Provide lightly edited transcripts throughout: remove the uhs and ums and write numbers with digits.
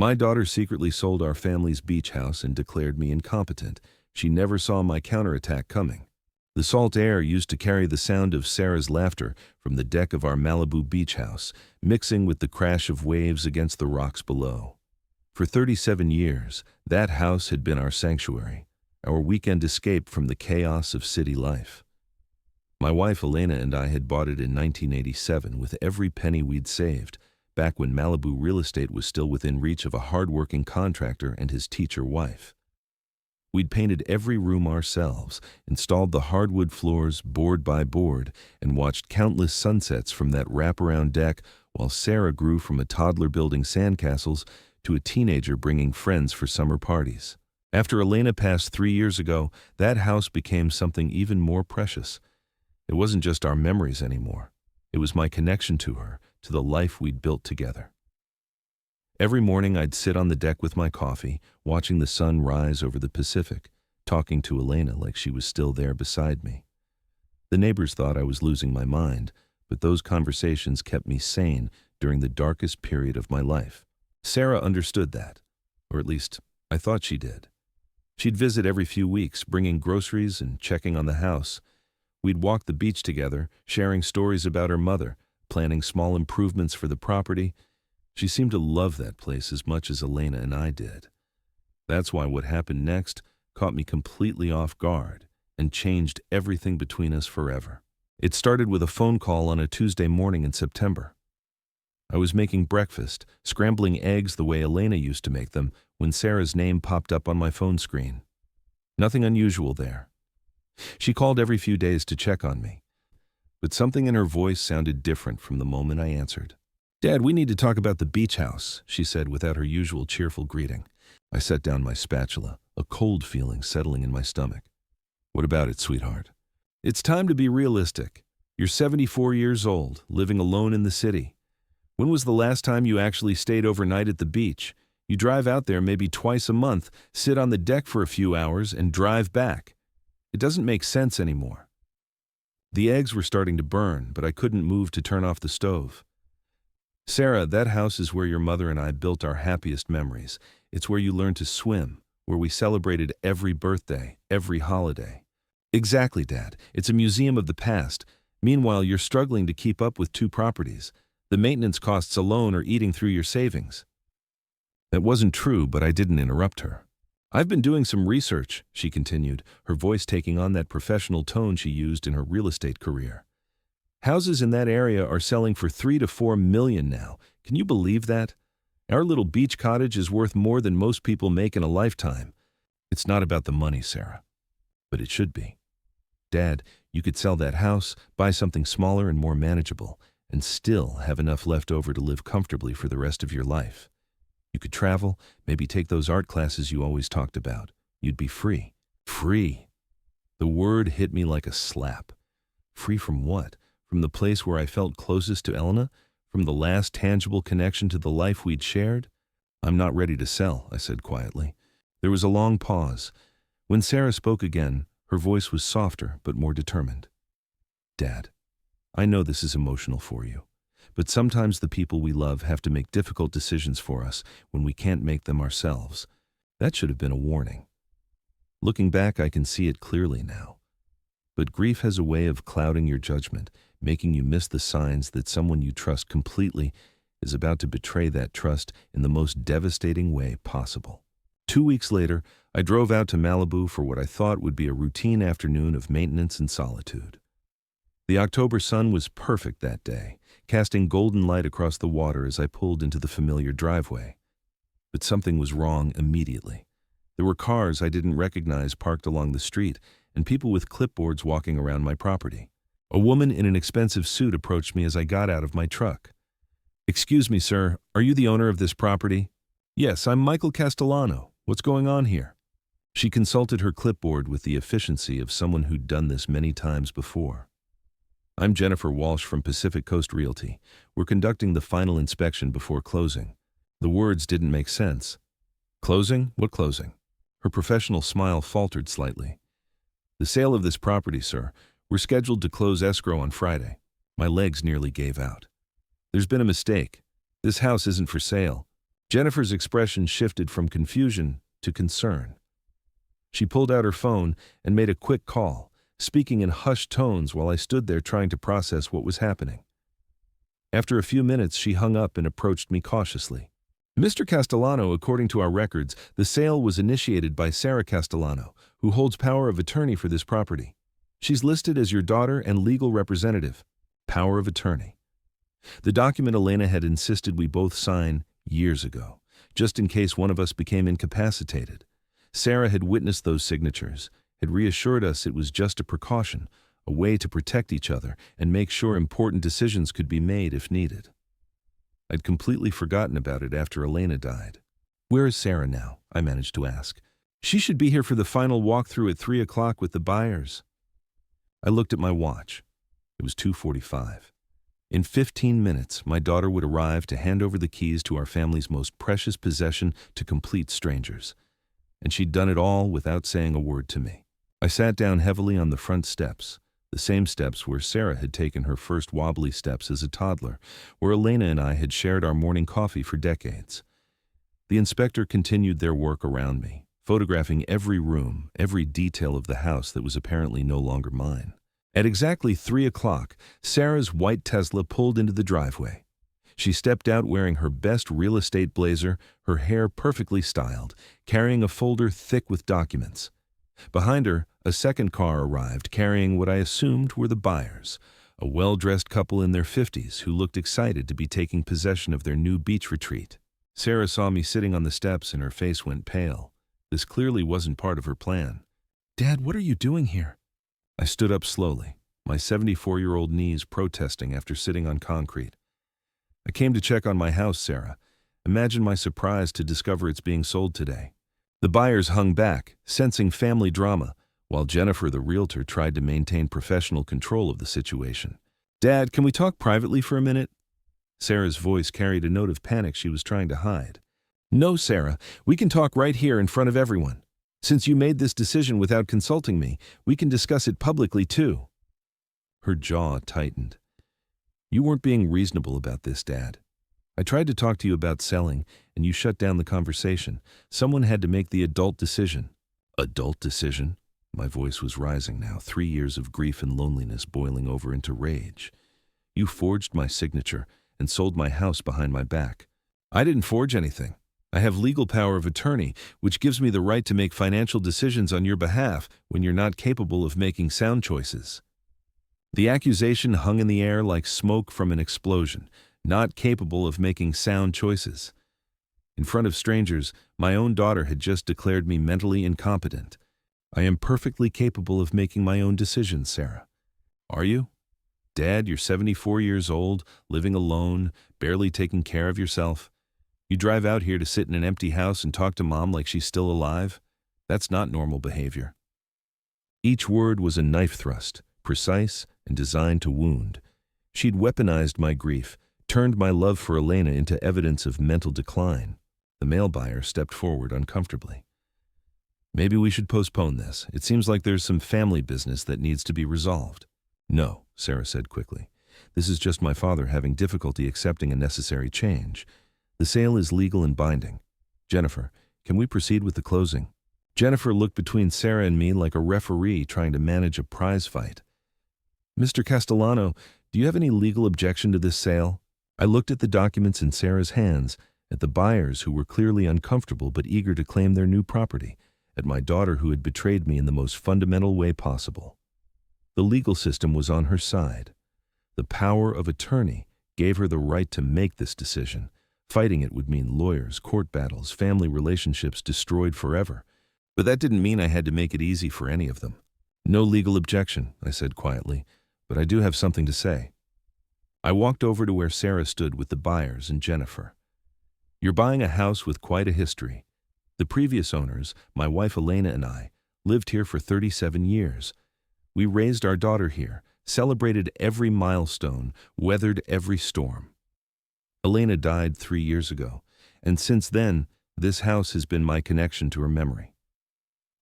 My daughter secretly sold our family's beach house and declared me incompetent. She never saw my counterattack coming. The salt air used to carry the sound of Sarah's laughter from the deck of our Malibu beach house, mixing with the crash of waves against the rocks below. For 37 years, that house had been our sanctuary, our weekend escape from the chaos of city life. My wife Elena and I had bought it in 1987 with every penny we'd saved, back when Malibu real estate was still within reach of a hard-working contractor and his teacher wife. We'd painted every room ourselves, installed the hardwood floors board by board, and watched countless sunsets from that wraparound deck while Sarah grew from a toddler building sandcastles to a teenager bringing friends for summer parties. After Elena passed 3 years ago, that house became something even more precious. It wasn't just our memories anymore. It was my connection to her, to the life we'd built together. Every morning I'd sit on the deck with my coffee, watching the sun rise over the Pacific, talking to Elena like she was still there beside me. The neighbors thought I was losing my mind, but those conversations kept me sane during the darkest period of my life. Sarah understood that, or at least I thought she did. She'd visit every few weeks, bringing groceries and checking on the house. We'd walk the beach together, sharing stories about her mother, planning small improvements for the property. She seemed to love that place as much as Elena and I did. That's why what happened next caught me completely off guard and changed everything between us forever. It started with a phone call on a Tuesday morning in September. I was making breakfast, scrambling eggs the way Elena used to make them, when Sarah's name popped up on my phone screen. Nothing unusual there. She called every few days to check on me, but something in her voice sounded different from the moment I answered. "Dad, we need to talk about the beach house," she said without her usual cheerful greeting. I set down my spatula, a cold feeling settling in my stomach. "What about it, sweetheart?" "It's time to be realistic. You're 74 years old, living alone in the city. When was the last time you actually stayed overnight at the beach? You drive out there maybe twice a month, sit on the deck for a few hours, and drive back. It doesn't make sense anymore." The eggs were starting to burn, but I couldn't move to turn off the stove. "Sarah, that house is where your mother and I built our happiest memories. It's where you learned to swim, where we celebrated every birthday, every holiday." "Exactly, Dad. It's a museum of the past. Meanwhile, you're struggling to keep up with 2 properties. The maintenance costs alone are eating through your savings." That wasn't true, but I didn't interrupt her. "I've been doing some research," she continued, her voice taking on that professional tone she used in her real estate career. "Houses in that area are selling for $3 to $4 million now. Can you believe that? Our little beach cottage is worth more than most people make in a lifetime. It's not about the money, Sarah, but it should be. Dad, you could sell that house, buy something smaller and more manageable, and still have enough left over to live comfortably for the rest of your life. You could travel, maybe take those art classes you always talked about. You'd be free." Free. The word hit me like a slap. Free from what? From the place where I felt closest to Elena? From the last tangible connection to the life we'd shared? "I'm not ready to sell," I said quietly. There was a long pause. When Sarah spoke again, her voice was softer but more determined. "Dad, I know this is emotional for you, but sometimes the people we love have to make difficult decisions for us when we can't make them ourselves. That should have been a warning. Looking back, I can see it clearly now. But grief has a way of clouding your judgment, making you miss the signs that someone you trust completely is about to betray that trust in the most devastating way possible." 2 weeks later, I drove out to Malibu for what I thought would be a routine afternoon of maintenance and solitude. The October sun was perfect that day, casting golden light across the water as I pulled into the familiar driveway. But something was wrong immediately. There were cars I didn't recognize parked along the street, and people with clipboards walking around my property. A woman in an expensive suit approached me as I got out of my truck. "Excuse me, sir, are you the owner of this property?" "Yes, I'm Michael Castellano. What's going on here?" She consulted her clipboard with the efficiency of someone who'd done this many times before. "I'm Jennifer Walsh from Pacific Coast Realty. We're conducting the final inspection before closing." The words didn't make sense. "Closing? What closing?" Her professional smile faltered slightly. "The sale of this property, sir. We're scheduled to close escrow on Friday." My legs nearly gave out. "There's been a mistake. This house isn't for sale." Jennifer's expression shifted from confusion to concern. She pulled out her phone and made a quick call, speaking in hushed tones while I stood there trying to process what was happening. After a few minutes, she hung up and approached me cautiously. Mr. Castellano, according to our records, the sale was initiated by Sarah Castellano, who holds power of attorney for this property. She's listed as your daughter and legal representative. Power of attorney. The document Elena had insisted we both sign years ago, just in case one of us became incapacitated. Sarah had witnessed those signatures, had reassured us it was just a precaution, a way to protect each other and make sure important decisions could be made if needed. I'd completely forgotten about it after Elena died. Where is Sarah now? I managed to ask. She should be here for the final walkthrough at 3 o'clock with the buyers. I looked at my watch. It was 2:45. In 15 minutes, my daughter would arrive to hand over the keys to our family's most precious possession to complete strangers. And she'd done it all without saying a word to me. I sat down heavily on the front steps, the same steps where Sarah had taken her first wobbly steps as a toddler, where Elena and I had shared our morning coffee for decades. The inspector continued their work around me, photographing every room, every detail of the house that was apparently no longer mine. At exactly 3 o'clock, Sarah's white Tesla pulled into the driveway. She stepped out wearing her best real estate blazer, her hair perfectly styled, carrying a folder thick with documents. Behind her, a second car arrived carrying what I assumed were the buyers, a well-dressed couple in their 50s who looked excited to be taking possession of their new beach retreat. Sarah saw me sitting on the steps and her face went pale. This clearly wasn't part of her plan. "Dad, what are you doing here?" I stood up slowly, my 74-year-old knees protesting after sitting on concrete. "I came to check on my house, Sarah. Imagine my surprise to discover it's being sold today." The buyers hung back, sensing family drama, while Jennifer, the realtor, tried to maintain professional control of the situation. "Dad, can we talk privately for a minute?" Sarah's voice carried a note of panic she was trying to hide. "No, Sarah, we can talk right here in front of everyone. Since you made this decision without consulting me, we can discuss it publicly too." Her jaw tightened. "You weren't being reasonable about this, Dad. I tried to talk to you about selling, and you shut down the conversation. Someone had to make the adult decision." "Adult decision?" My voice was rising now, 3 years of grief and loneliness boiling over into rage. "You forged my signature and sold my house behind my back." "I didn't forge anything. I have legal power of attorney, which gives me the right to make financial decisions on your behalf when you're not capable of making sound choices." The accusation hung in the air like smoke from an explosion. Not capable of making sound choices. In front of strangers, my own daughter had just declared me mentally incompetent. "I am perfectly capable of making my own decisions, Sarah." "Are you? Dad, you're 74 years old, living alone, barely taking care of yourself. You drive out here to sit in an empty house and talk to Mom like she's still alive? That's not normal behavior." Each word was a knife thrust, precise and designed to wound. She'd weaponized my grief, turned my love for Elena into evidence of mental decline. The male buyer stepped forward uncomfortably. "Maybe we should postpone this. It seems like there's some family business that needs to be resolved." "No," Sarah said quickly. "This is just my father having difficulty accepting a necessary change. The sale is legal and binding. Jennifer, can we proceed with the closing?" Jennifer looked between Sarah and me like a referee trying to manage a prize fight. "Mr. Castellano, do you have any legal objection to this sale?" I looked at the documents in Sarah's hands, at the buyers who were clearly uncomfortable but eager to claim their new property, at my daughter who had betrayed me in the most fundamental way possible. The legal system was on her side. The power of attorney gave her the right to make this decision. Fighting it would mean lawyers, court battles, family relationships destroyed forever. But that didn't mean I had to make it easy for any of them. "No legal objection," I said quietly, "but I do have something to say." I walked over to where Sarah stood with the buyers and Jennifer. "You're buying a house with quite a history. The previous owners, my wife Elena and I, lived here for 37 years. We raised our daughter here, celebrated every milestone, weathered every storm. Elena died 3 years ago, and since then, this house has been my connection to her memory."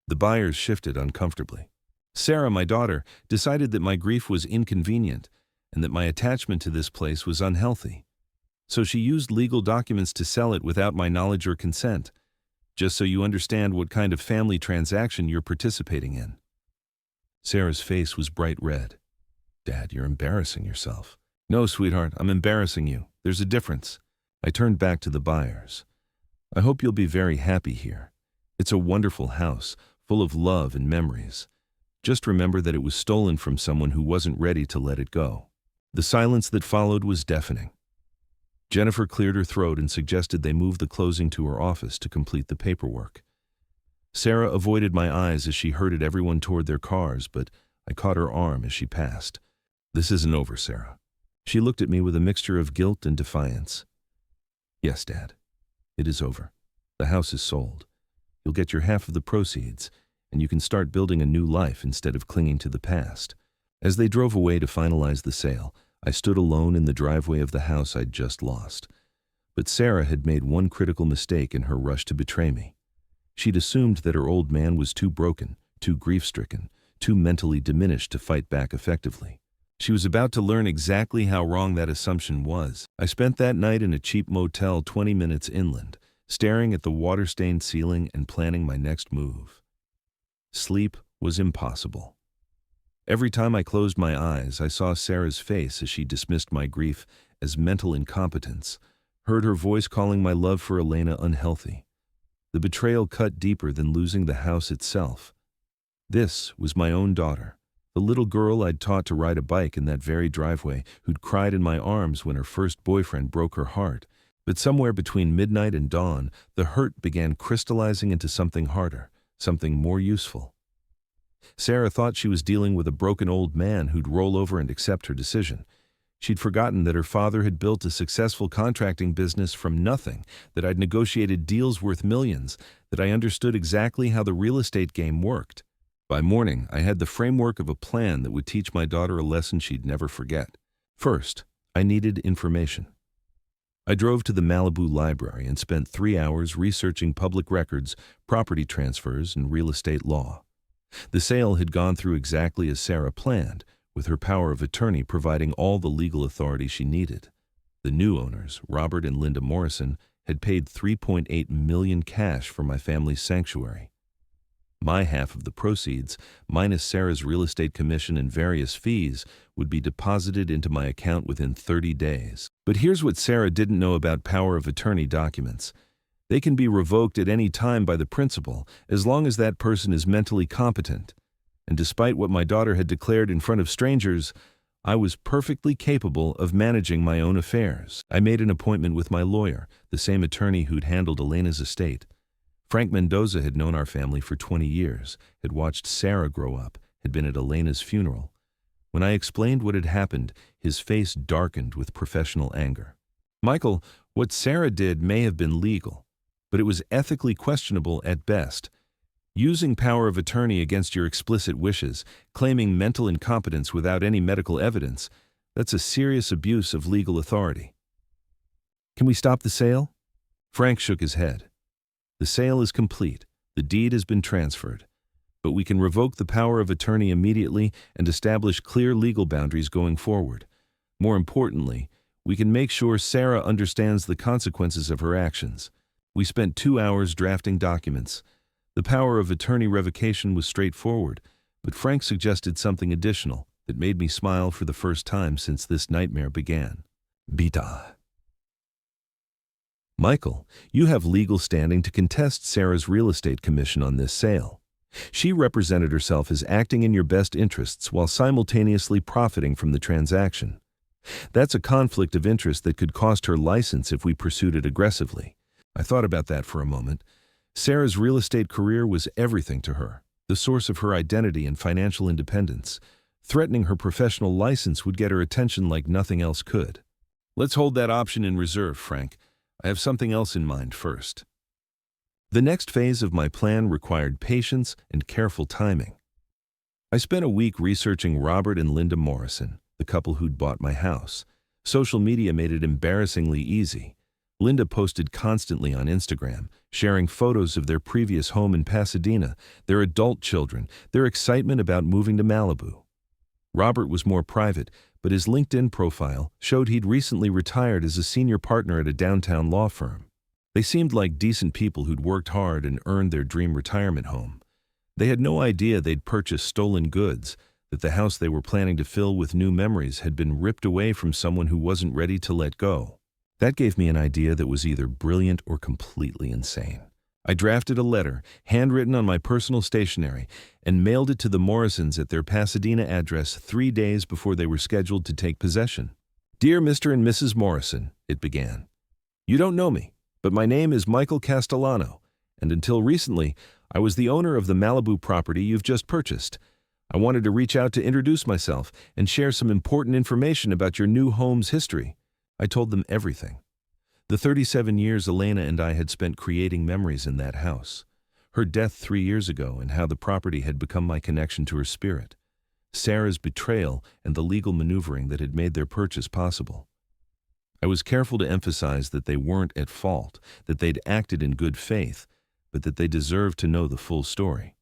The buyers shifted uncomfortably. Sarah, my daughter, decided that my grief was inconvenient and that my attachment to this place was unhealthy. So she used legal documents to sell it without my knowledge or consent, just so you understand what kind of family transaction you're participating in. Sarah's face was bright red. Dad, you're embarrassing yourself. No, sweetheart, I'm embarrassing you. There's a difference. I turned back to the buyers. I hope you'll be very happy here. It's a wonderful house, full of love and memories. Just remember that it was stolen from someone who wasn't ready to let it go. The silence that followed was deafening. Jennifer cleared her throat and suggested they move the closing to her office to complete the paperwork. Sarah avoided my eyes as she herded everyone toward their cars, but I caught her arm as she passed. This isn't over, Sarah. She looked at me with a mixture of guilt and defiance. Yes, Dad. It is over. The house is sold. You'll get your half of the proceeds, and you can start building a new life instead of clinging to the past. As they drove away to finalize the sale, I stood alone in the driveway of the house I'd just lost. But Sarah had made one critical mistake in her rush to betray me. She'd assumed that her old man was too broken, too grief-stricken, too mentally diminished to fight back effectively. She was about to learn exactly how wrong that assumption was. I spent that night in a cheap motel 20 minutes inland, staring at the water-stained ceiling and planning my next move. Sleep was impossible. Every time I closed my eyes, I saw Sarah's face as she dismissed my grief as mental incompetence, heard her voice calling my love for Elena unhealthy. The betrayal cut deeper than losing the house itself. This was my own daughter, the little girl I'd taught to ride a bike in that very driveway, who'd cried in my arms when her first boyfriend broke her heart. But somewhere between midnight and dawn, the hurt began crystallizing into something harder, something more useful. Sarah thought she was dealing with a broken old man who'd roll over and accept her decision. She'd forgotten that her father had built a successful contracting business from nothing, that I'd negotiated deals worth millions, that I understood exactly how the real estate game worked. By morning, I had the framework of a plan that would teach my daughter a lesson she'd never forget. First, I needed information. I drove to the Malibu Library and spent 3 hours researching public records, property transfers, and real estate law. The sale had gone through exactly as Sarah planned, with her power of attorney providing all the legal authority she needed. The new owners, Robert and Linda Morrison, had paid $3.8 million cash for my family's sanctuary. My half of the proceeds, minus Sarah's real estate commission and various fees, would be deposited into my account within 30 days. But here's what Sarah didn't know about power of attorney documents. They can be revoked at any time by the principal, as long as that person is mentally competent. And despite what my daughter had declared in front of strangers, I was perfectly capable of managing my own affairs. I made an appointment with my lawyer, the same attorney who'd handled Elena's estate. Frank Mendoza had known our family for 20 years, had watched Sarah grow up, had been at Elena's funeral. When I explained what had happened, his face darkened with professional anger. Michael, what Sarah did may have been legal, but it was ethically questionable at best. Using power of attorney against your explicit wishes, claiming mental incompetence without any medical evidence, that's a serious abuse of legal authority. Can we stop the sale? Frank shook his head. The sale is complete. The deed has been transferred. But we can revoke the power of attorney immediately and establish clear legal boundaries going forward. More importantly, we can make sure Sarah understands the consequences of her actions. We spent 2 hours drafting documents. The power of attorney revocation was straightforward, but Frank suggested something additional that made me smile for the first time since this nightmare began. Bita. Michael, you have legal standing to contest Sarah's real estate commission on this sale. She represented herself as acting in your best interests while simultaneously profiting from the transaction. That's a conflict of interest that could cost her license if we pursued it aggressively. I thought about that for a moment. Sarah's real estate career was everything to her, the source of her identity and financial independence. Threatening her professional license would get her attention like nothing else could. Let's hold that option in reserve, Frank. I have something else in mind first. The next phase of my plan required patience and careful timing. I spent a week researching Robert and Linda Morrison, the couple who'd bought my house. Social media made it embarrassingly easy. Linda posted constantly on Instagram, sharing photos of their previous home in Pasadena, their adult children, their excitement about moving to Malibu. Robert was more private, but his LinkedIn profile showed he'd recently retired as a senior partner at a downtown law firm. They seemed like decent people who'd worked hard and earned their dream retirement home. They had no idea they'd purchased stolen goods, that the house they were planning to fill with new memories had been ripped away from someone who wasn't ready to let go. That gave me an idea that was either brilliant or completely insane. I drafted a letter, handwritten on my personal stationery, and mailed it to the Morrisons at their Pasadena address 3 days before they were scheduled to take possession. "Dear Mr. and Mrs. Morrison," it began. "You don't know me, but my name is Michael Castellano, and until recently, I was the owner of the Malibu property you've just purchased. I wanted to reach out to introduce myself and share some important information about your new home's history." I told them everything. The 37 years Elena and I had spent creating memories in that house. Her death 3 years ago and how the property had become my connection to her spirit. Sarah's betrayal and the legal maneuvering that had made their purchase possible. I was careful to emphasize that they weren't at fault, that they'd acted in good faith, but that they deserved to know the full story.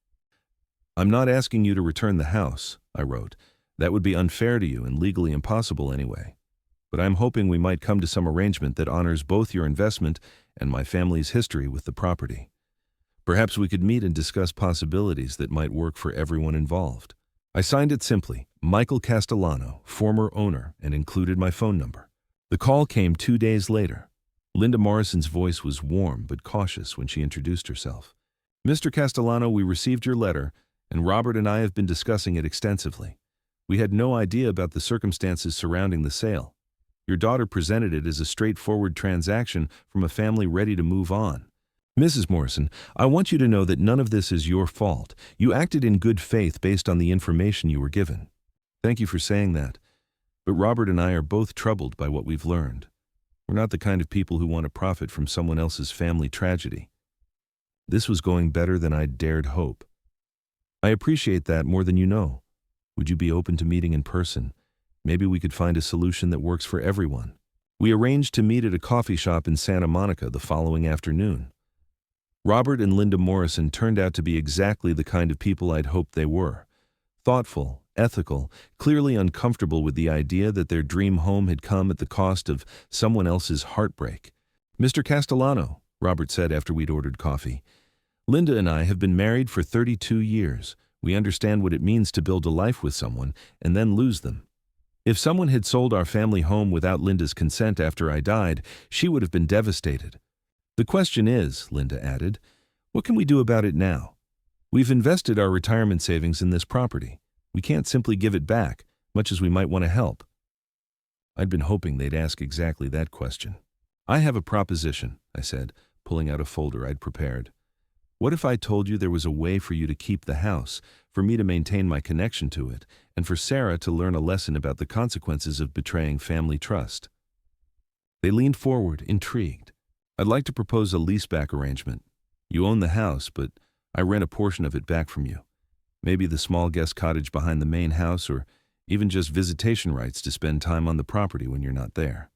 "I'm not asking you to return the house," I wrote. "That would be unfair to you and legally impossible anyway. But I'm hoping we might come to some arrangement that honors both your investment and my family's history with the property. Perhaps we could meet and discuss possibilities that might work for everyone involved." I signed it simply, Michael Castellano, former owner, and included my phone number. The call came 2 days later. Linda Morrison's voice was warm but cautious when she introduced herself. "Mr. Castellano, we received your letter, and Robert and I have been discussing it extensively. We had no idea about the circumstances surrounding the sale. Your daughter presented it as a straightforward transaction from a family ready to move on. Mrs. Morrison, I want you to know that none of this is your fault. You acted in good faith based on the information you were given." "Thank you for saying that. But Robert and I are both troubled by what we've learned. We're not the kind of people who want to profit from someone else's family tragedy." This was going better than I'd dared hope. "I appreciate that more than you know. Would you be open to meeting in person? Maybe we could find a solution that works for everyone." We arranged to meet at a coffee shop in Santa Monica the following afternoon. Robert and Linda Morrison turned out to be exactly the kind of people I'd hoped they were. Thoughtful, ethical, clearly uncomfortable with the idea that their dream home had come at the cost of someone else's heartbreak. "Mr. Castellano," Robert said after we'd ordered coffee, "Linda and I have been married for 32 years. We understand what it means to build a life with someone and then lose them. If someone had sold our family home without Linda's consent after I died, she would have been devastated. The question is," Linda added, "what can we do about it now? We've invested our retirement savings in this property. We can't simply give it back, much as we might want to help." I'd been hoping they'd ask exactly that question. "I have a proposition," I said, pulling out a folder I'd prepared. "What if I told you there was a way for you to keep the house, for me to maintain my connection to it, and for Sarah to learn a lesson about the consequences of betraying family trust?" They leaned forward, intrigued. "I'd like to propose a leaseback arrangement. You own the house, but I rent a portion of it back from you. Maybe the small guest cottage behind the main house, or even just visitation rights to spend time on the property when you're not there.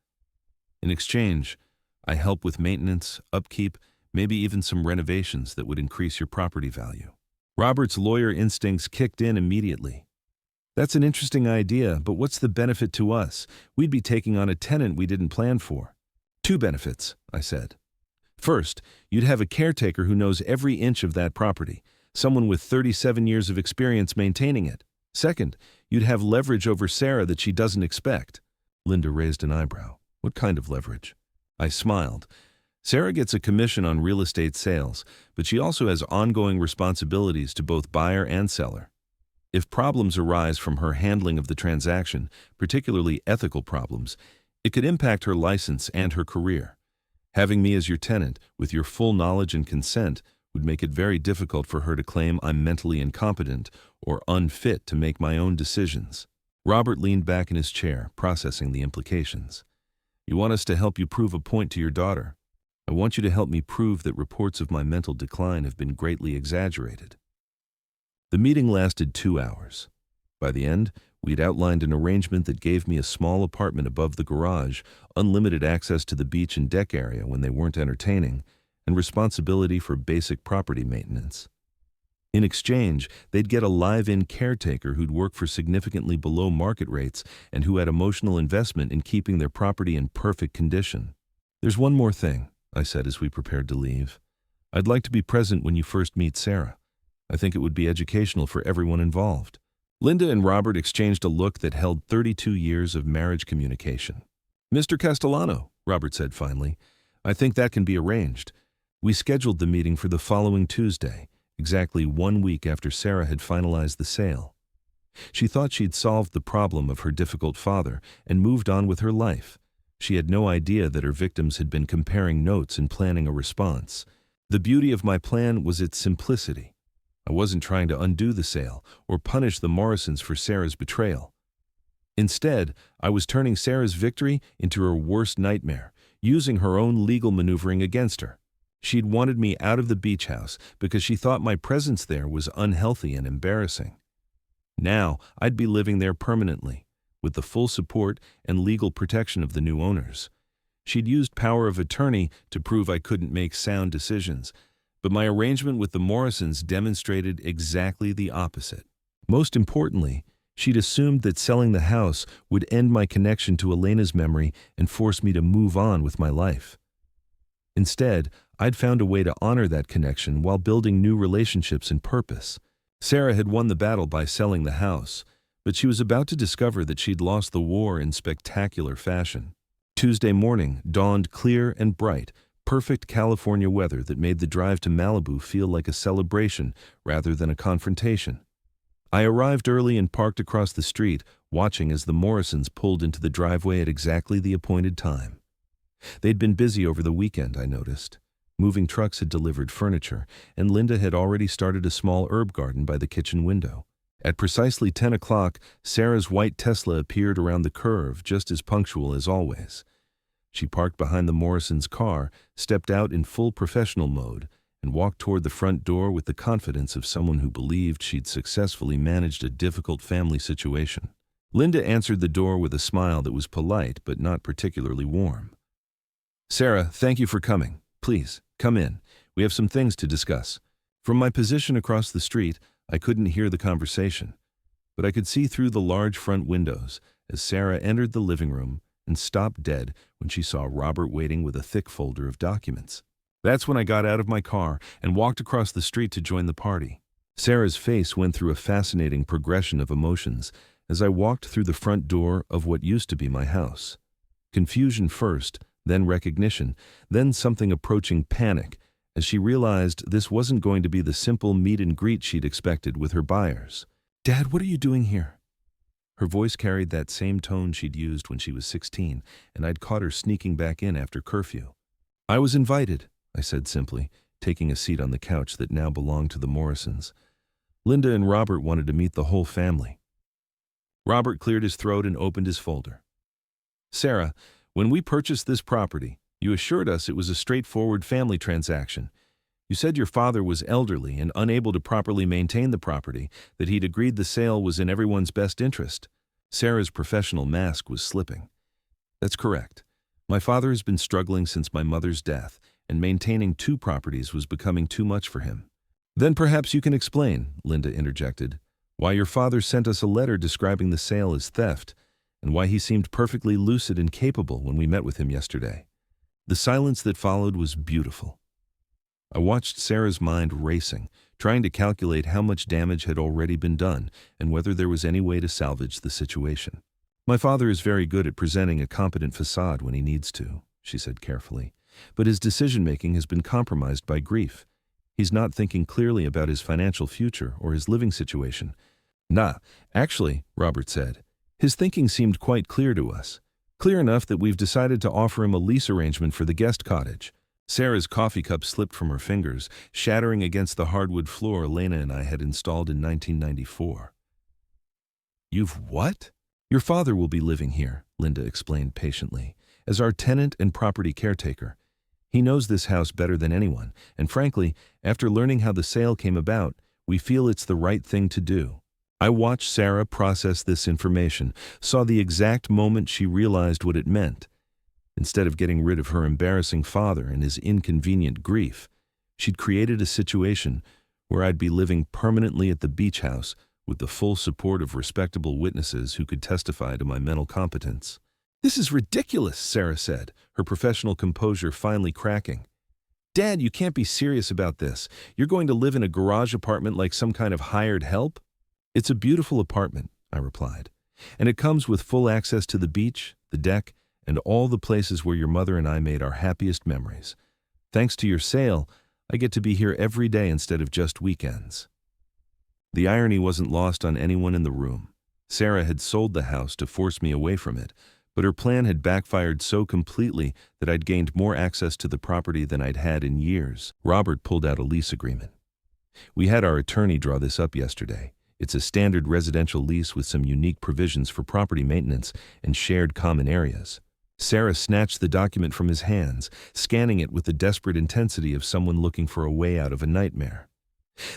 In exchange, I help with maintenance, upkeep, maybe even some renovations that would increase your property value." Robert's lawyer instincts kicked in immediately. "That's an interesting idea, but what's the benefit to us? We'd be taking on a tenant we didn't plan for." "Two benefits," I said. "First, you'd have a caretaker who knows every inch of that property, someone with 37 years of experience maintaining it. Second, you'd have leverage over Sarah that she doesn't expect." Linda raised an eyebrow. "What kind of leverage?" I smiled. "Sarah gets a commission on real estate sales, but she also has ongoing responsibilities to both buyer and seller. If problems arise from her handling of the transaction, particularly ethical problems, it could impact her license and her career. Having me as your tenant, with your full knowledge and consent, would make it very difficult for her to claim I'm mentally incompetent or unfit to make my own decisions." Robert leaned back in his chair, processing the implications. "You want us to help you prove a point to your daughter. I want you to help me prove that reports of my mental decline have been greatly exaggerated." The meeting lasted 2 hours. By the end, we'd outlined an arrangement that gave me a small apartment above the garage, unlimited access to the beach and deck area when they weren't entertaining, and responsibility for basic property maintenance. In exchange, they'd get a live-in caretaker who'd work for significantly below market rates and who had emotional investment in keeping their property in perfect condition. "There's one more thing," I said as we prepared to leave. "I'd like to be present when you first meet Sarah. I think it would be educational for everyone involved." Linda and Robert exchanged a look that held 32 years of marriage communication. "Mr. Castellano," Robert said finally, "I think that can be arranged." We scheduled the meeting for the following Tuesday, exactly 1 week after Sarah had finalized the sale. She thought she'd solved the problem of her difficult father and moved on with her life. She had no idea that her victims had been comparing notes and planning a response. The beauty of my plan was its simplicity. I wasn't trying to undo the sale or punish the Morrisons for Sarah's betrayal. Instead, I was turning Sarah's victory into her worst nightmare, using her own legal maneuvering against her. She'd wanted me out of the beach house because she thought my presence there was unhealthy and embarrassing. Now, I'd be living there permanently, with the full support and legal protection of the new owners. She'd used power of attorney to prove I couldn't make sound decisions, but my arrangement with the Morrisons demonstrated exactly the opposite. Most importantly, she'd assumed that selling the house would end my connection to Elena's memory and force me to move on with my life. Instead, I'd found a way to honor that connection while building new relationships and purpose. Sarah had won the battle by selling the house, but she was about to discover that she'd lost the war in spectacular fashion. Tuesday morning dawned clear and bright, perfect California weather that made the drive to Malibu feel like a celebration rather than a confrontation. I arrived early and parked across the street, watching as the Morrisons pulled into the driveway at exactly the appointed time. They'd been busy over the weekend, I noticed. Moving trucks had delivered furniture, and Linda had already started a small herb garden by the kitchen window. At precisely 10 o'clock, Sarah's white Tesla appeared around the curve, just as punctual as always. She parked behind the Morrisons' car, stepped out in full professional mode, and walked toward the front door with the confidence of someone who believed she'd successfully managed a difficult family situation. Linda answered the door with a smile that was polite but not particularly warm. "Sarah, thank you for coming. Please, come in. We have some things to discuss." From my position across the street, I couldn't hear the conversation, but I could see through the large front windows as Sarah entered the living room and stopped dead when she saw Robert waiting with a thick folder of documents. That's when I got out of my car and walked across the street to join the party. Sarah's face went through a fascinating progression of emotions as I walked through the front door of what used to be my house. Confusion first, then recognition, then something approaching panic as she realized this wasn't going to be the simple meet and greet she'd expected with her buyers. "Dad, what are you doing here?" Her voice carried that same tone she'd used when she was 16, and I'd caught her sneaking back in after curfew. "I was invited," I said simply, taking a seat on the couch that now belonged to the Morrisons. "Linda and Robert wanted to meet the whole family." Robert cleared his throat and opened his folder. "Sarah, when we purchased this property, you assured us it was a straightforward family transaction. You said your father was elderly and unable to properly maintain the property, that he'd agreed the sale was in everyone's best interest." Sarah's professional mask was slipping. "That's correct. My father has been struggling since my mother's death, and maintaining 2 properties was becoming too much for him." "Then perhaps you can explain," Linda interjected, "why your father sent us a letter describing the sale as theft, and why he seemed perfectly lucid and capable when we met with him yesterday." The silence that followed was beautiful. I watched Sarah's mind racing, trying to calculate how much damage had already been done and whether there was any way to salvage the situation. "My father is very good at presenting a competent facade when he needs to," she said carefully, "but his decision-making has been compromised by grief. He's not thinking clearly about his financial future or his living situation." "Nah, actually," Robert said, "his thinking seemed quite clear to us. Clear enough that we've decided to offer him a lease arrangement for the guest cottage." Sarah's coffee cup slipped from her fingers, shattering against the hardwood floor Elena and I had installed in 1994. "You've what?" "Your father will be living here," Linda explained patiently, "as our tenant and property caretaker. He knows this house better than anyone, and frankly, after learning how the sale came about, we feel it's the right thing to do." I watched Sarah process this information, saw the exact moment she realized what it meant. Instead of getting rid of her embarrassing father and his inconvenient grief, she'd created a situation where I'd be living permanently at the beach house with the full support of respectable witnesses who could testify to my mental competence. "This is ridiculous," Sarah said, her professional composure finally cracking. "Dad, you can't be serious about this. You're going to live in a garage apartment like some kind of hired help?" "It's a beautiful apartment," I replied, "and it comes with full access to the beach, the deck, and all the places where your mother and I made our happiest memories. Thanks to your sale, I get to be here every day instead of just weekends." The irony wasn't lost on anyone in the room. Sarah had sold the house to force me away from it, but her plan had backfired so completely that I'd gained more access to the property than I'd had in years. Robert pulled out a lease agreement. "We had our attorney draw this up yesterday. It's a standard residential lease with some unique provisions for property maintenance and shared common areas." Sarah snatched the document from his hands, scanning it with the desperate intensity of someone looking for a way out of a nightmare.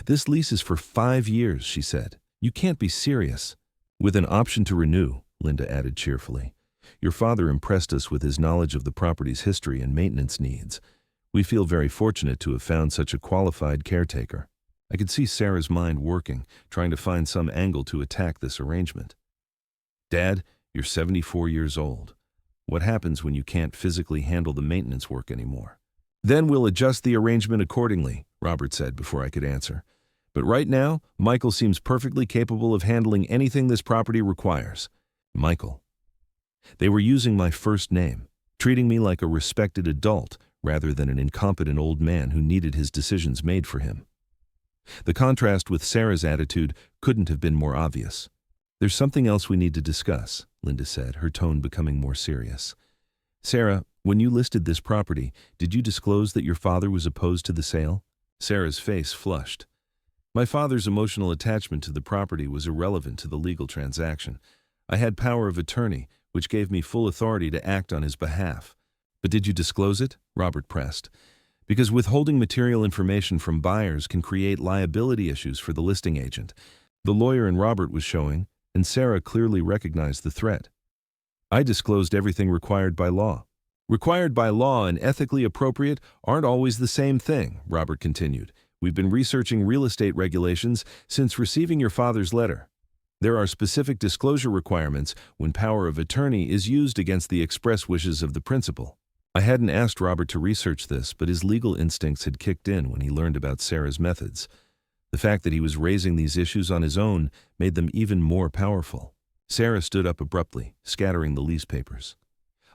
"This lease is for 5 years," she said. "You can't be serious." "With an option to renew," Linda added cheerfully. "Your father impressed us with his knowledge of the property's history and maintenance needs. We feel very fortunate to have found such a qualified caretaker." I could see Sarah's mind working, trying to find some angle to attack this arrangement. "Dad, you're 74 years old. What happens when you can't physically handle the maintenance work anymore?" "Then we'll adjust the arrangement accordingly," Robert said before I could answer. "But right now, Michael seems perfectly capable of handling anything this property requires." Michael. They were using my first name, treating me like a respected adult rather than an incompetent old man who needed his decisions made for him. The contrast with Sarah's attitude couldn't have been more obvious. "There's something else we need to discuss," Linda said, her tone becoming more serious. "Sarah, when you listed this property, did you disclose that your father was opposed to the sale?" Sarah's face flushed. "My father's emotional attachment to the property was irrelevant to the legal transaction. I had power of attorney, which gave me full authority to act on his behalf." "But did you disclose it?" Robert pressed. "Because withholding material information from buyers can create liability issues for the listing agent." The lawyer in Robert was showing, and Sarah clearly recognized the threat. "I disclosed everything required by law." "Required by law and ethically appropriate aren't always the same thing," Robert continued. "We've been researching real estate regulations since receiving your father's letter. There are specific disclosure requirements when power of attorney is used against the express wishes of the principal." I hadn't asked Robert to research this, but his legal instincts had kicked in when he learned about Sarah's methods. The fact that he was raising these issues on his own made them even more powerful. Sarah stood up abruptly, scattering the lease papers.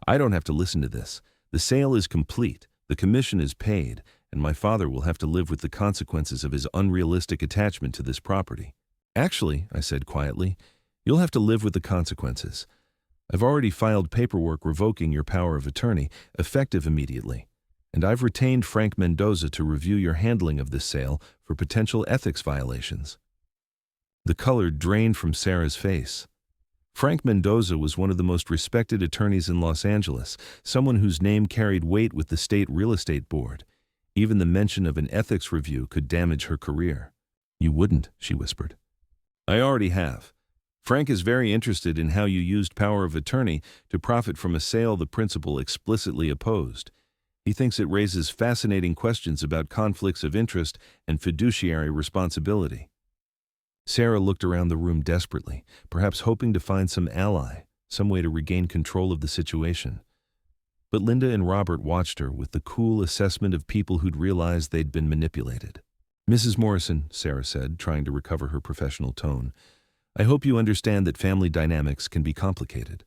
"I don't have to listen to this. The sale is complete, the commission is paid, and my father will have to live with the consequences of his unrealistic attachment to this property." "Actually," I said quietly, "you'll have to live with the consequences. I've already filed paperwork revoking your power of attorney, effective immediately, and I've retained Frank Mendoza to review your handling of this sale for potential ethics violations." The color drained from Sarah's face. Frank Mendoza was one of the most respected attorneys in Los Angeles, someone whose name carried weight with the state real estate board. Even the mention of an ethics review could damage her career. "You wouldn't," she whispered. "I already have. Frank is very interested in how you used power of attorney to profit from a sale the principal explicitly opposed. He thinks it raises fascinating questions about conflicts of interest and fiduciary responsibility." Sarah looked around the room desperately, perhaps hoping to find some ally, some way to regain control of the situation. But Linda and Robert watched her with the cool assessment of people who'd realized they'd been manipulated. "Mrs. Morrison," Sarah said, trying to recover her professional tone, "I hope you understand that family dynamics can be complicated.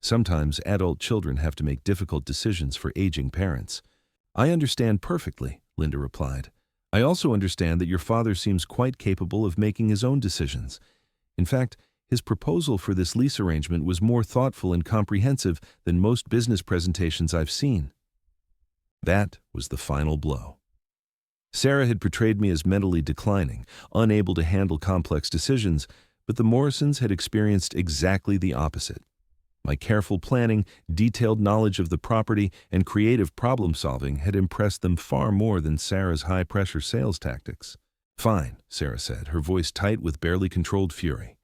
Sometimes adult children have to make difficult decisions for aging parents." "I understand perfectly," Linda replied. "I also understand that your father seems quite capable of making his own decisions. In fact, his proposal for this lease arrangement was more thoughtful and comprehensive than most business presentations I've seen." That was the final blow. Sarah had portrayed me as mentally declining, unable to handle complex decisions, but the Morrisons had experienced exactly the opposite. My careful planning, detailed knowledge of the property, and creative problem-solving had impressed them far more than Sarah's high-pressure sales tactics. "Fine," Sarah said, her voice tight with barely controlled fury.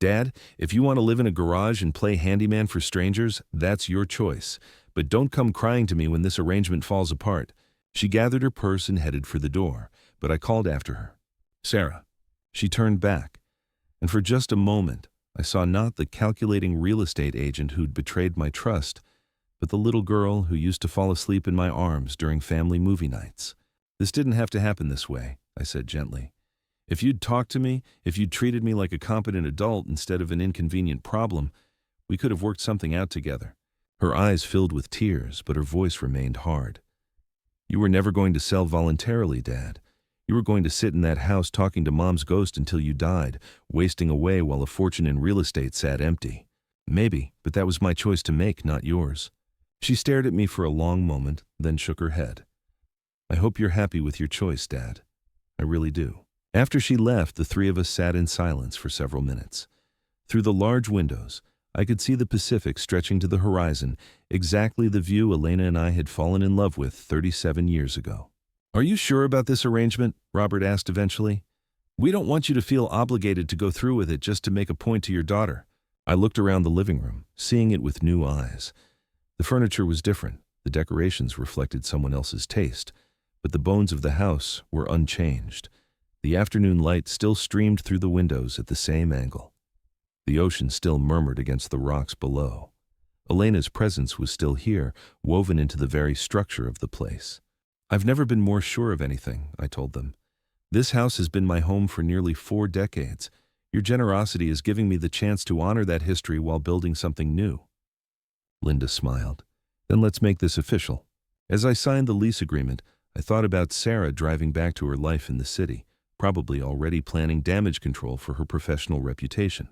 "Dad, if you want to live in a garage and play handyman for strangers, that's your choice. But don't come crying to me when this arrangement falls apart." She gathered her purse and headed for the door, but I called after her. Sarah. She turned back, and for just a moment, I saw not the calculating real estate agent who'd betrayed my trust, but the little girl who used to fall asleep in my arms during family movie nights. This didn't have to happen this way, I said gently. If you'd talked to me, if you'd treated me like a competent adult instead of an inconvenient problem, we could have worked something out together. Her eyes filled with tears, but her voice remained hard. You were never going to sell voluntarily, Dad. You were going to sit in that house talking to Mom's ghost until you died, wasting away while a fortune in real estate sat empty. Maybe, but that was my choice to make, not yours. She stared at me for a long moment, then shook her head. I hope you're happy with your choice, Dad. I really do. After she left, the three of us sat in silence for several minutes. Through the large windows, I could see the Pacific stretching to the horizon, exactly the view Elena and I had fallen in love with 37 years ago. Are you sure about this arrangement? Robert asked eventually. We don't want you to feel obligated to go through with it just to make a point to your daughter. I looked around the living room, seeing it with new eyes. The furniture was different. The decorations reflected someone else's taste, but the bones of the house were unchanged. The afternoon light still streamed through the windows at the same angle. The ocean still murmured against the rocks below. Elena's presence was still here, woven into the very structure of the place. I've never been more sure of anything, I told them. This house has been my home for nearly 4 decades. Your generosity is giving me the chance to honor that history while building something new. Linda smiled. Then let's make this official. As I signed the lease agreement, I thought about Sarah driving back to her life in the city, probably already planning damage control for her professional reputation.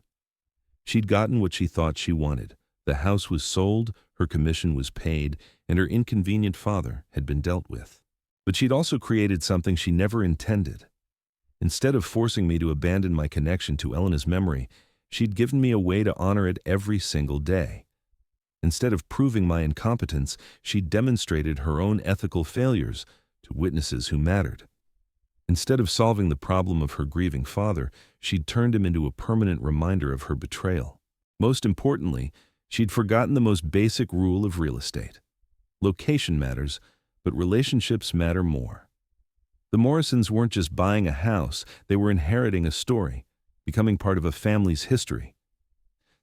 She'd gotten what she thought she wanted. The house was sold, her commission was paid, and her inconvenient father had been dealt with. But she'd also created something she never intended. Instead of forcing me to abandon my connection to Elena's memory, she'd given me a way to honor it every single day. Instead of proving my incompetence, she'd demonstrated her own ethical failures to witnesses who mattered. Instead of solving the problem of her grieving father, she'd turned him into a permanent reminder of her betrayal. Most importantly, she'd forgotten the most basic rule of real estate. Location matters, but relationships matter more. The Morrisons weren't just buying a house, they were inheriting a story, becoming part of a family's history.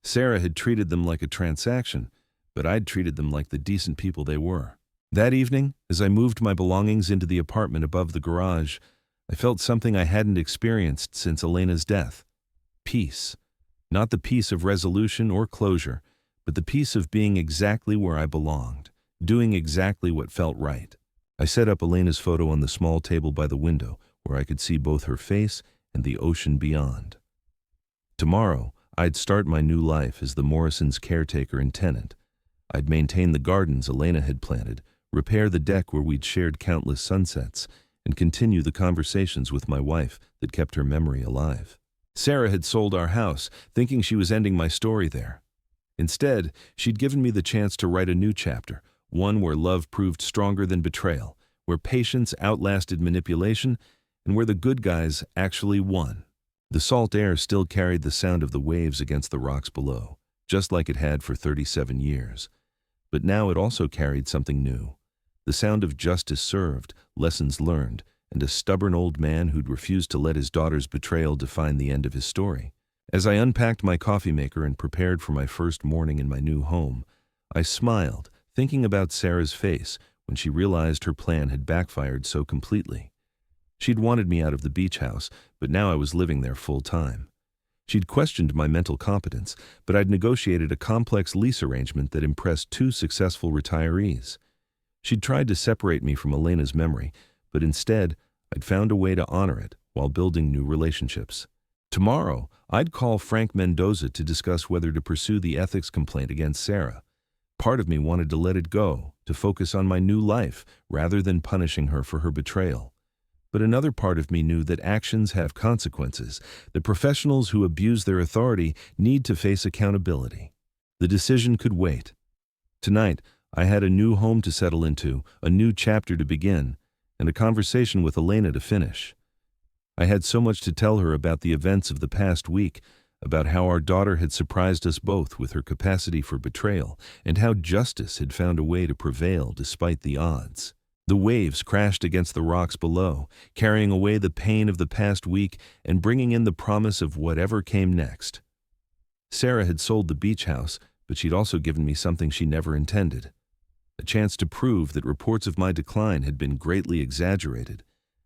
Sarah had treated them like a transaction, but I'd treated them like the decent people they were. That evening, as I moved my belongings into the apartment above the garage, I felt something I hadn't experienced since Elena's death. Peace. Not the peace of resolution or closure, but the peace of being exactly where I belonged, doing exactly what felt right. I set up Elena's photo on the small table by the window, where I could see both her face and the ocean beyond. Tomorrow, I'd start my new life as the Morrisons' caretaker and tenant. I'd maintain the gardens Elena had planted, repair the deck where we'd shared countless sunsets, and continue the conversations with my wife that kept her memory alive. Sarah had sold our house, thinking she was ending my story there. Instead, she'd given me the chance to write a new chapter, one where love proved stronger than betrayal, where patience outlasted manipulation, and where the good guys actually won. The salt air still carried the sound of the waves against the rocks below, just like it had for 37 years. But now it also carried something new. The sound of justice served, lessons learned, and a stubborn old man who'd refused to let his daughter's betrayal define the end of his story. As I unpacked my coffee maker and prepared for my first morning in my new home, I smiled, thinking about Sarah's face when she realized her plan had backfired so completely. She'd wanted me out of the beach house, but now I was living there full time. She'd questioned my mental competence, but I'd negotiated a complex lease arrangement that impressed 2 successful retirees. She'd tried to separate me from Elena's memory, but instead, I'd found a way to honor it while building new relationships. Tomorrow, I'd call Frank Mendoza to discuss whether to pursue the ethics complaint against Sarah. Part of me wanted to let it go, to focus on my new life, rather than punishing her for her betrayal. But another part of me knew that actions have consequences, that professionals who abuse their authority need to face accountability. The decision could wait. Tonight, I had a new home to settle into, a new chapter to begin, and a conversation with Elena to finish. I had so much to tell her about the events of the past week, about how our daughter had surprised us both with her capacity for betrayal, and how justice had found a way to prevail despite the odds. The waves crashed against the rocks below, carrying away the pain of the past week and bringing in the promise of whatever came next. Sarah had sold the beach house, but she'd also given me something she never intended. A chance to prove that reports of my decline had been greatly exaggerated,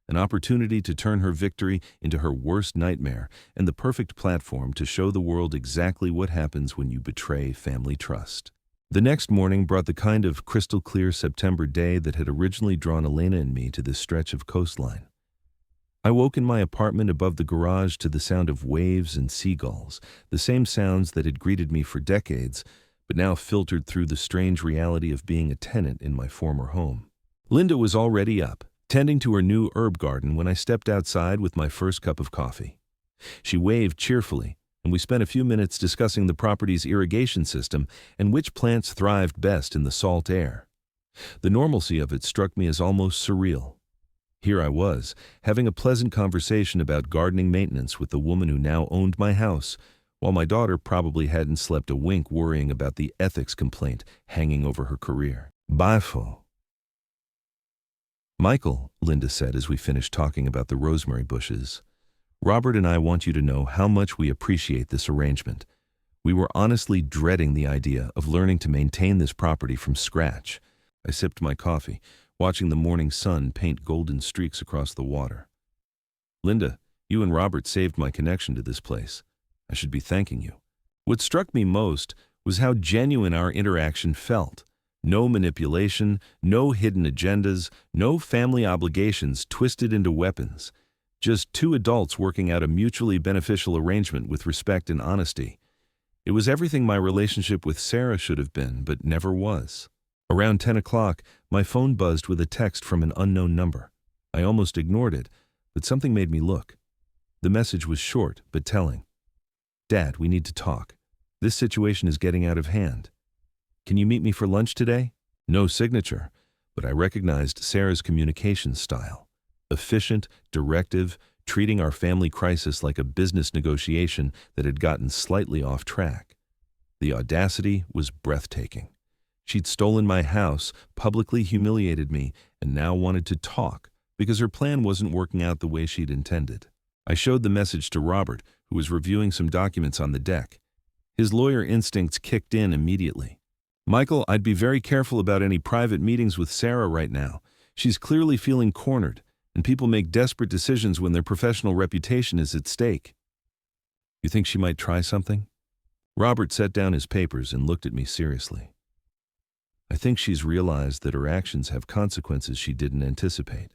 an opportunity to turn her victory into her worst nightmare, and the perfect platform to show the world exactly what happens when you betray family trust. The next morning brought the kind of crystal-clear September day that had originally drawn Elena and me to this stretch of coastline. I woke in my apartment above the garage to the sound of waves and seagulls, the same sounds that had greeted me for decades, but now filtered through the strange reality of being a tenant in my former home. Linda was already up, tending to her new herb garden when I stepped outside with my first cup of coffee. She waved cheerfully, and we spent a few minutes discussing the property's irrigation system and which plants thrived best in the salt air. The normalcy of it struck me as almost surreal. Here I was, having a pleasant conversation about gardening maintenance with the woman who now owned my house, while my daughter probably hadn't slept a wink worrying about the ethics complaint hanging over her career. Baffo. Michael, Linda said as we finished talking about the rosemary bushes, Robert and I want you to know how much we appreciate this arrangement. We were honestly dreading the idea of learning to maintain this property from scratch. I sipped my coffee, watching the morning sun paint golden streaks across the water. Linda, you and Robert saved my connection to this place. I should be thanking you. What struck me most was how genuine our interaction felt. No manipulation, no hidden agendas, no family obligations twisted into weapons. Just two adults working out a mutually beneficial arrangement with respect and honesty. It was everything my relationship with Sarah should have been, but never was. Around 10 o'clock, my phone buzzed with a text from an unknown number. I almost ignored it, but something made me look. The message was short, but telling. Dad, we need to talk. This situation is getting out of hand. Can you meet me for lunch today? No signature, but I recognized Sarah's communication style. Efficient, directive, treating our family crisis like a business negotiation that had gotten slightly off track. The audacity was breathtaking. She'd stolen my house, publicly humiliated me, and now wanted to talk because her plan wasn't working out the way she'd intended. I showed the message to Robert, who was reviewing some documents on the deck. His lawyer instincts kicked in immediately. Michael, I'd be very careful about any private meetings with Sarah right now. She's clearly feeling cornered, and people make desperate decisions when their professional reputation is at stake. You think she might try something? Robert set down his papers and looked at me seriously. I think she's realized that her actions have consequences she didn't anticipate.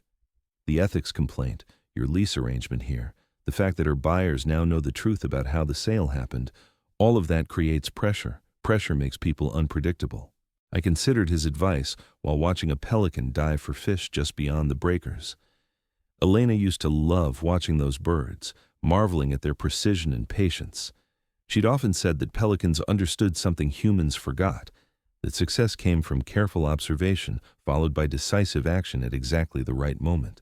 The ethics complaint, your lease arrangement here, the fact that her buyers now know the truth about how the sale happened, all of that creates pressure. Pressure makes people unpredictable. I considered his advice while watching a pelican dive for fish just beyond the breakers. Elena used to love watching those birds, marveling at their precision and patience. She'd often said that pelicans understood something humans forgot, that success came from careful observation followed by decisive action at exactly the right moment.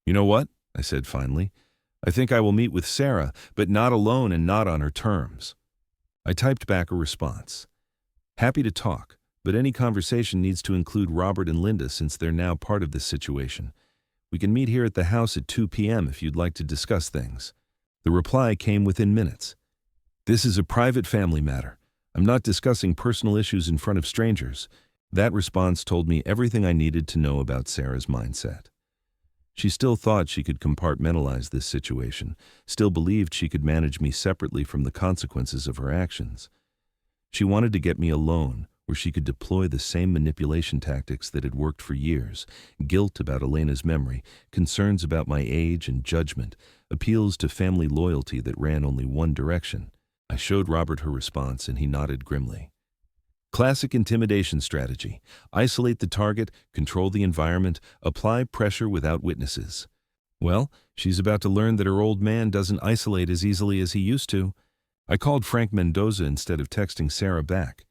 You know what? I said finally. I think I will meet with Sarah, but not alone and not on her terms. I typed back a response. Happy to talk, but any conversation needs to include Robert and Linda since they're now part of this situation. We can meet here at the house at 2 p.m. if you'd like to discuss things. The reply came within minutes. This is a private family matter. I'm not discussing personal issues in front of strangers. That response told me everything I needed to know about Sarah's mindset. She still thought she could compartmentalize this situation, still believed she could manage me separately from the consequences of her actions. She wanted to get me alone, where she could deploy the same manipulation tactics that had worked for years: guilt about Elena's memory, concerns about my age and judgment, appeals to family loyalty that ran only one direction. I showed Robert her response, and he nodded grimly. Classic intimidation strategy. Isolate the target, control the environment, apply pressure without witnesses. Well, she's about to learn that her old man doesn't isolate as easily as he used to. I called Frank Mendoza instead of texting Sarah back.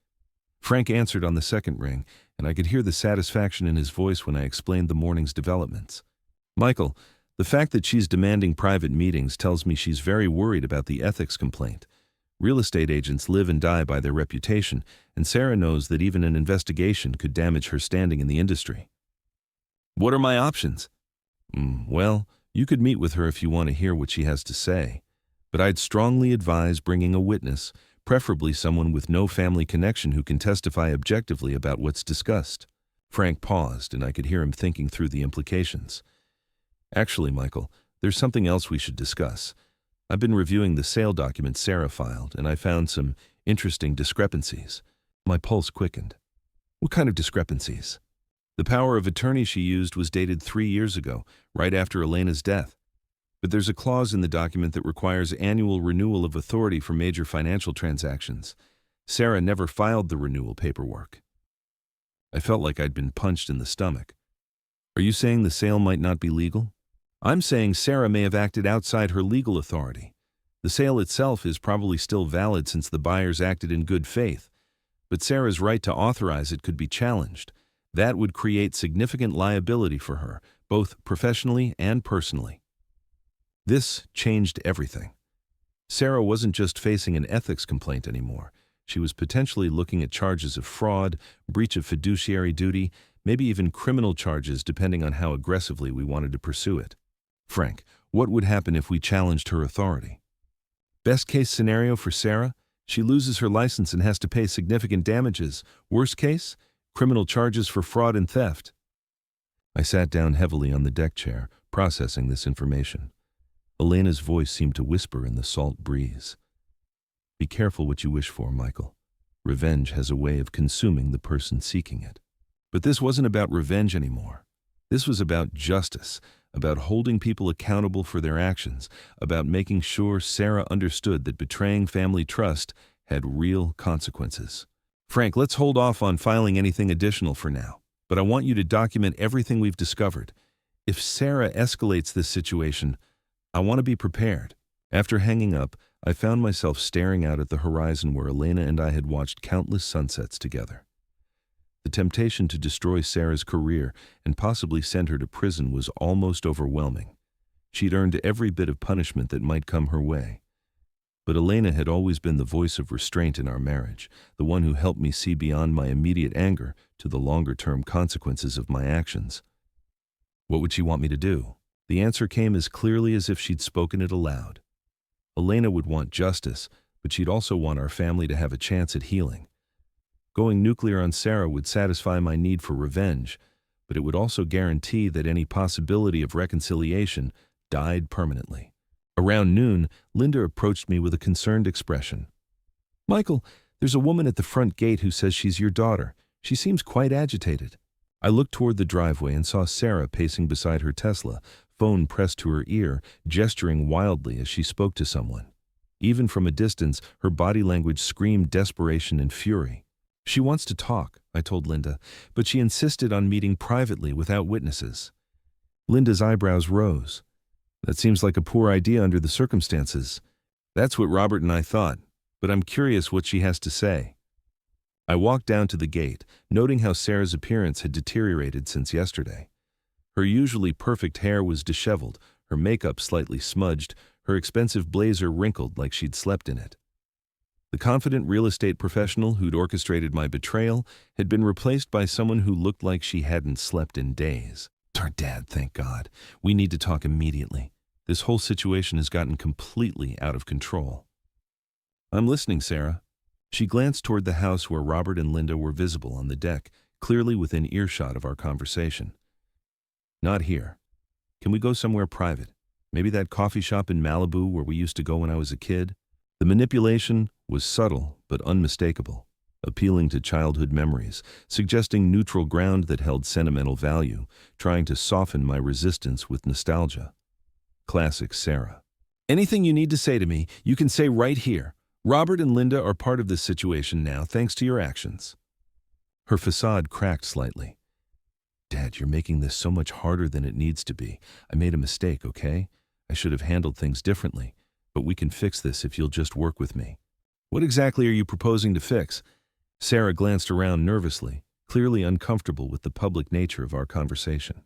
Frank answered on the second ring, and I could hear the satisfaction in his voice when I explained the morning's developments. Michael, the fact that she's demanding private meetings tells me she's very worried about the ethics complaint. Real estate agents live and die by their reputation, and Sarah knows that even an investigation could damage her standing in the industry. What are my options? Well, you could meet with her if you want to hear what she has to say, but I'd strongly advise bringing a witness, preferably someone with no family connection who can testify objectively about what's discussed. Frank paused, and I could hear him thinking through the implications. Actually, Michael, there's something else we should discuss. I've been reviewing the sale documents Sarah filed, and I found some interesting discrepancies. My pulse quickened. What kind of discrepancies? The power of attorney she used was dated 3 years ago, right after Elena's death. But there's a clause in the document that requires annual renewal of authority for major financial transactions. Sarah never filed the renewal paperwork. I felt like I'd been punched in the stomach. Are you saying the sale might not be legal? I'm saying Sarah may have acted outside her legal authority. The sale itself is probably still valid since the buyers acted in good faith, but Sarah's right to authorize it could be challenged. That would create significant liability for her, both professionally and personally. This changed everything. Sarah wasn't just facing an ethics complaint anymore. She was potentially looking at charges of fraud, breach of fiduciary duty, maybe even criminal charges depending on how aggressively we wanted to pursue it. Frank, what would happen if we challenged her authority? Best case scenario for Sarah? She loses her license and has to pay significant damages. Worst case? Criminal charges for fraud and theft. I sat down heavily on the deck chair, processing this information. Elena's voice seemed to whisper in the salt breeze. Be careful what you wish for, Michael. Revenge has a way of consuming the person seeking it. But this wasn't about revenge anymore. This was about justice, about holding people accountable for their actions, about making sure Sarah understood that betraying family trust had real consequences. Frank, let's hold off on filing anything additional for now, but I want you to document everything we've discovered. If Sarah escalates this situation, I want to be prepared. After hanging up, I found myself staring out at the horizon where Elena and I had watched countless sunsets together. The temptation to destroy Sarah's career and possibly send her to prison was almost overwhelming. She'd earned every bit of punishment that might come her way. But Elena had always been the voice of restraint in our marriage, the one who helped me see beyond my immediate anger to the longer-term consequences of my actions. What would she want me to do? The answer came as clearly as if she'd spoken it aloud. Elena would want justice, but she'd also want our family to have a chance at healing. Going nuclear on Sarah would satisfy my need for revenge, but it would also guarantee that any possibility of reconciliation died permanently. Around noon, Linda approached me with a concerned expression. Michael, there's a woman at the front gate who says she's your daughter. She seems quite agitated. I looked toward the driveway and saw Sarah pacing beside her Tesla, phone pressed to her ear, gesturing wildly as she spoke to someone. Even from a distance, her body language screamed desperation and fury. She wants to talk, I told Linda, but she insisted on meeting privately without witnesses. Linda's eyebrows rose. That seems like a poor idea under the circumstances. That's what Robert and I thought, but I'm curious what she has to say. I walked down to the gate, noting how Sarah's appearance had deteriorated since yesterday. Her usually perfect hair was disheveled, her makeup slightly smudged, her expensive blazer wrinkled like she'd slept in it. The confident real estate professional who'd orchestrated my betrayal had been replaced by someone who looked like she hadn't slept in days. Our dad, thank God. We need to talk immediately. This whole situation has gotten completely out of control. I'm listening, Sarah. She glanced toward the house where Robert and Linda were visible on the deck, clearly within earshot of our conversation. Not here. Can we go somewhere private? Maybe that coffee shop in Malibu where we used to go when I was a kid? The manipulation was subtle but unmistakable, appealing to childhood memories, suggesting neutral ground that held sentimental value, trying to soften my resistance with nostalgia. Classic Sarah. Anything you need to say to me, you can say right here. Robert and Linda are part of this situation now, thanks to your actions. Her facade cracked slightly. Dad, you're making this so much harder than it needs to be. I made a mistake, okay? I should have handled things differently, but we can fix this if you'll just work with me. What exactly are you proposing to fix? Sarah glanced around nervously, clearly uncomfortable with the public nature of our conversation.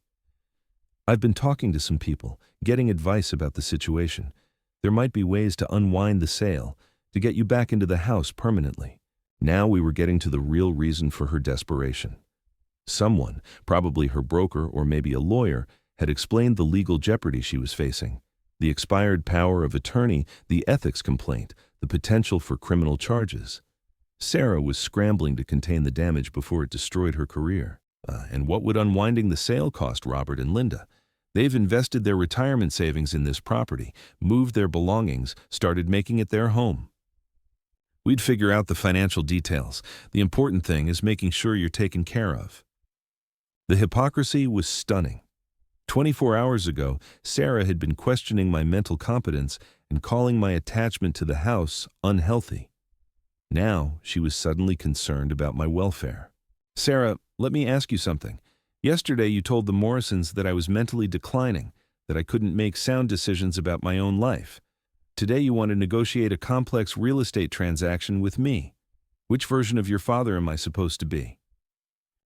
I've been talking to some people, getting advice about the situation. There might be ways to unwind the sale, to get you back into the house permanently. Now we were getting to the real reason for her desperation. Someone, probably her broker or maybe a lawyer, had explained the legal jeopardy she was facing. The expired power of attorney, the ethics complaint, the potential for criminal charges. Sarah was scrambling to contain the damage before it destroyed her career. And what would unwinding the sale cost Robert and Linda? They've invested their retirement savings in this property, moved their belongings, started making it their home. We'd figure out the financial details. The important thing is making sure you're taken care of. The hypocrisy was stunning. 24 hours ago, Sarah had been questioning my mental competence and calling my attachment to the house unhealthy. Now, she was suddenly concerned about my welfare. Sarah, let me ask you something. Yesterday you told the Morrisons that I was mentally declining, that I couldn't make sound decisions about my own life. Today you want to negotiate a complex real estate transaction with me. Which version of your father am I supposed to be?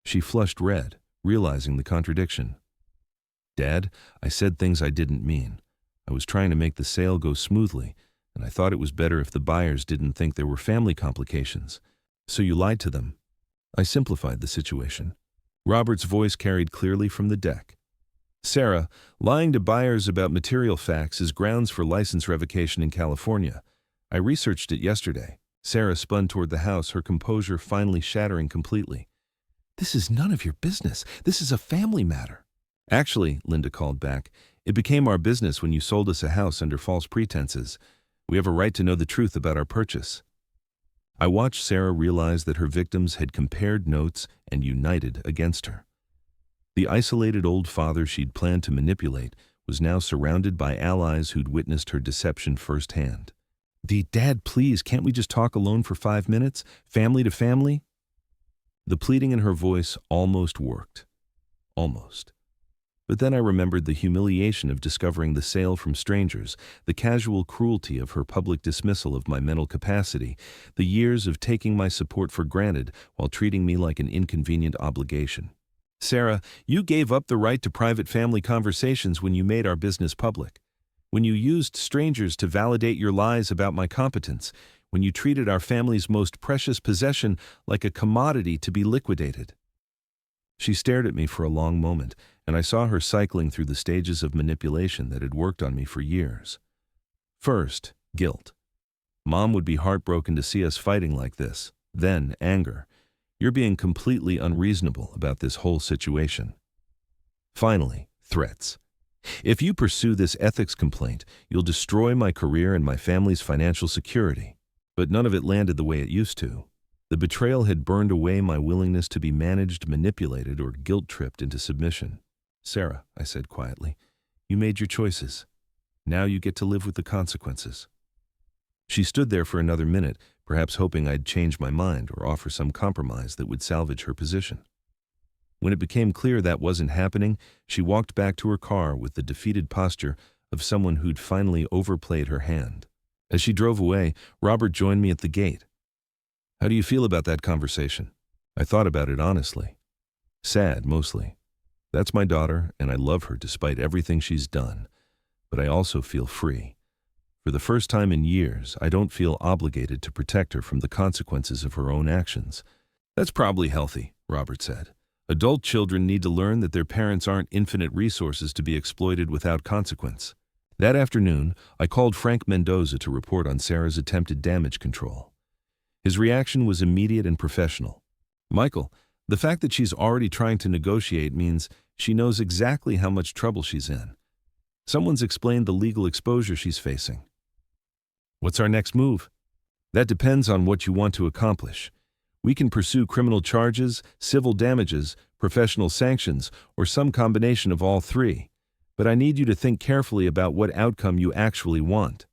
She flushed red, realizing the contradiction. Dad, I said things I didn't mean. I was trying to make the sale go smoothly, and I thought it was better if the buyers didn't think there were family complications. So you lied to them. I simplified the situation. Robert's voice carried clearly from the deck. Sarah, lying to buyers about material facts is grounds for license revocation in California. I researched it yesterday. Sarah spun toward the house, her composure finally shattering completely. This is none of your business. This is a family matter. Actually, Linda called back, it became our business when you sold us a house under false pretenses. We have a right to know the truth about our purchase. I watched Sarah realize that her victims had compared notes and united against her. The isolated old father she'd planned to manipulate was now surrounded by allies who'd witnessed her deception firsthand. Dad, please, can't we just talk alone for 5 minutes? Family to family? The pleading in her voice almost worked. Almost. But then I remembered the humiliation of discovering the sale from strangers, the casual cruelty of her public dismissal of my mental capacity, the years of taking my support for granted while treating me like an inconvenient obligation. Sarah, you gave up the right to private family conversations when you made our business public. When you used strangers to validate your lies about my competence, when you treated our family's most precious possession like a commodity to be liquidated. She stared at me for a long moment, and I saw her cycling through the stages of manipulation that had worked on me for years. First, guilt. Mom would be heartbroken to see us fighting like this. Then, anger. You're being completely unreasonable about this whole situation. Finally, threats. If you pursue this ethics complaint, you'll destroy my career and my family's financial security. But none of it landed the way it used to. The betrayal had burned away my willingness to be managed, manipulated, or guilt-tripped into submission. Sarah, I said quietly, you made your choices. Now you get to live with the consequences. She stood there for another minute, perhaps hoping I'd change my mind or offer some compromise that would salvage her position. When it became clear that wasn't happening, she walked back to her car with the defeated posture of someone who'd finally overplayed her hand. As she drove away, Robert joined me at the gate. How do you feel about that conversation? I thought about it honestly. Sad, mostly. That's my daughter, and I love her despite everything she's done. But I also feel free. For the first time in years, I don't feel obligated to protect her from the consequences of her own actions. That's probably healthy, Robert said. Adult children need to learn that their parents aren't infinite resources to be exploited without consequence. That afternoon, I called Frank Mendoza to report on Sarah's attempted damage control. His reaction was immediate and professional. Michael, the fact that she's already trying to negotiate means she knows exactly how much trouble she's in. Someone's explained the legal exposure she's facing. What's our next move? That depends on what you want to accomplish. We can pursue criminal charges, civil damages, professional sanctions, or some combination of all three. But I need you to think carefully about what outcome you actually want.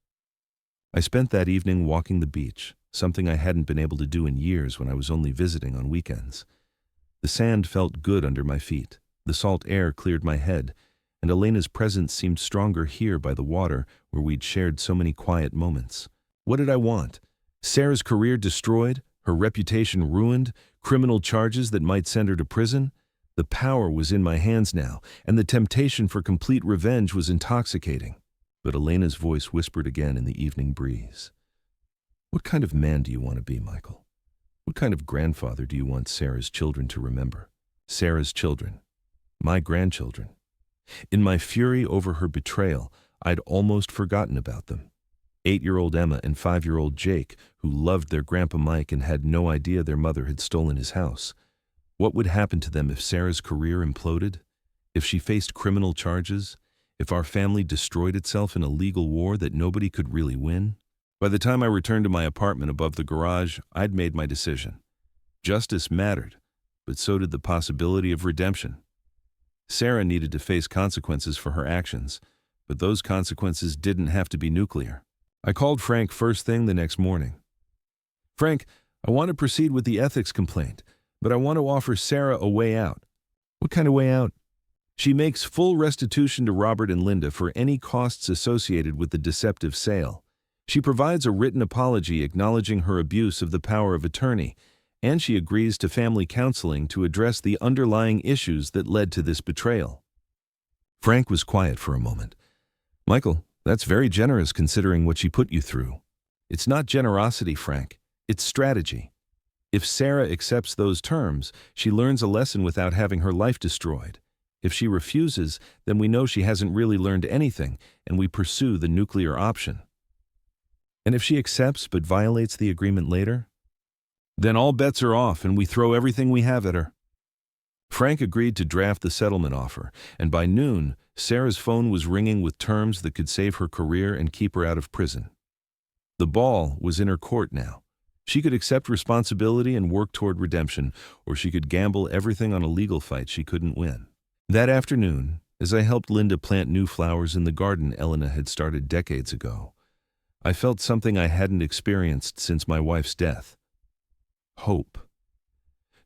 I spent that evening walking the beach, something I hadn't been able to do in years when I was only visiting on weekends. The sand felt good under my feet, the salt air cleared my head, and Elena's presence seemed stronger here by the water where we'd shared so many quiet moments. What did I want? Sarah's career destroyed, her reputation ruined, criminal charges that might send her to prison? The power was in my hands now, and the temptation for complete revenge was intoxicating. But Elena's voice whispered again in the evening breeze. What kind of man do you want to be, Michael? What kind of grandfather do you want Sarah's children to remember? Sarah's children, my grandchildren. In my fury over her betrayal, I'd almost forgotten about them. 8-year-old Emma and 5-year-old Jake, who loved their grandpa Mike and had no idea their mother had stolen his house. What would happen to them if Sarah's career imploded? If she faced criminal charges? If our family destroyed itself in a legal war that nobody could really win? By the time I returned to my apartment above the garage, I'd made my decision. Justice mattered, but so did the possibility of redemption. Sarah needed to face consequences for her actions, but those consequences didn't have to be nuclear. I called Frank first thing the next morning. "Frank, I want to proceed with the ethics complaint, but I want to offer Sarah a way out." "What kind of way out?" "She makes full restitution to Robert and Linda for any costs associated with the deceptive sale. She provides a written apology acknowledging her abuse of the power of attorney, and she agrees to family counseling to address the underlying issues that led to this betrayal." Frank was quiet for a moment. "Michael, that's very generous considering what she put you through." "It's not generosity, Frank. It's strategy. If Sarah accepts those terms, she learns a lesson without having her life destroyed. If she refuses, then we know she hasn't really learned anything, and we pursue the nuclear option. And if she accepts but violates the agreement later, then all bets are off and we throw everything we have at her." Frank agreed to draft the settlement offer, and by noon, Sarah's phone was ringing with terms that could save her career and keep her out of prison. The ball was in her court now. She could accept responsibility and work toward redemption, or she could gamble everything on a legal fight she couldn't win. That afternoon, as I helped Linda plant new flowers in the garden Elena had started decades ago, I felt something I hadn't experienced since my wife's death. Hope.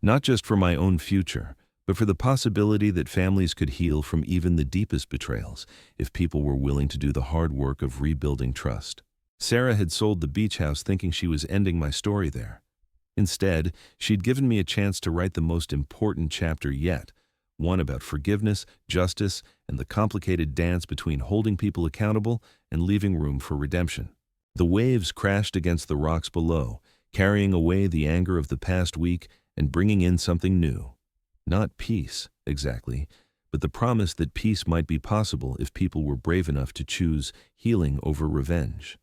Not just for my own future, but for the possibility that families could heal from even the deepest betrayals if people were willing to do the hard work of rebuilding trust. Sarah had sold the beach house thinking she was ending my story there. Instead, she'd given me a chance to write the most important chapter yet, one about forgiveness, justice, and the complicated dance between holding people accountable and leaving room for redemption. The waves crashed against the rocks below, carrying away the anger of the past week and bringing in something new. Not peace, exactly, but the promise that peace might be possible if people were brave enough to choose healing over revenge.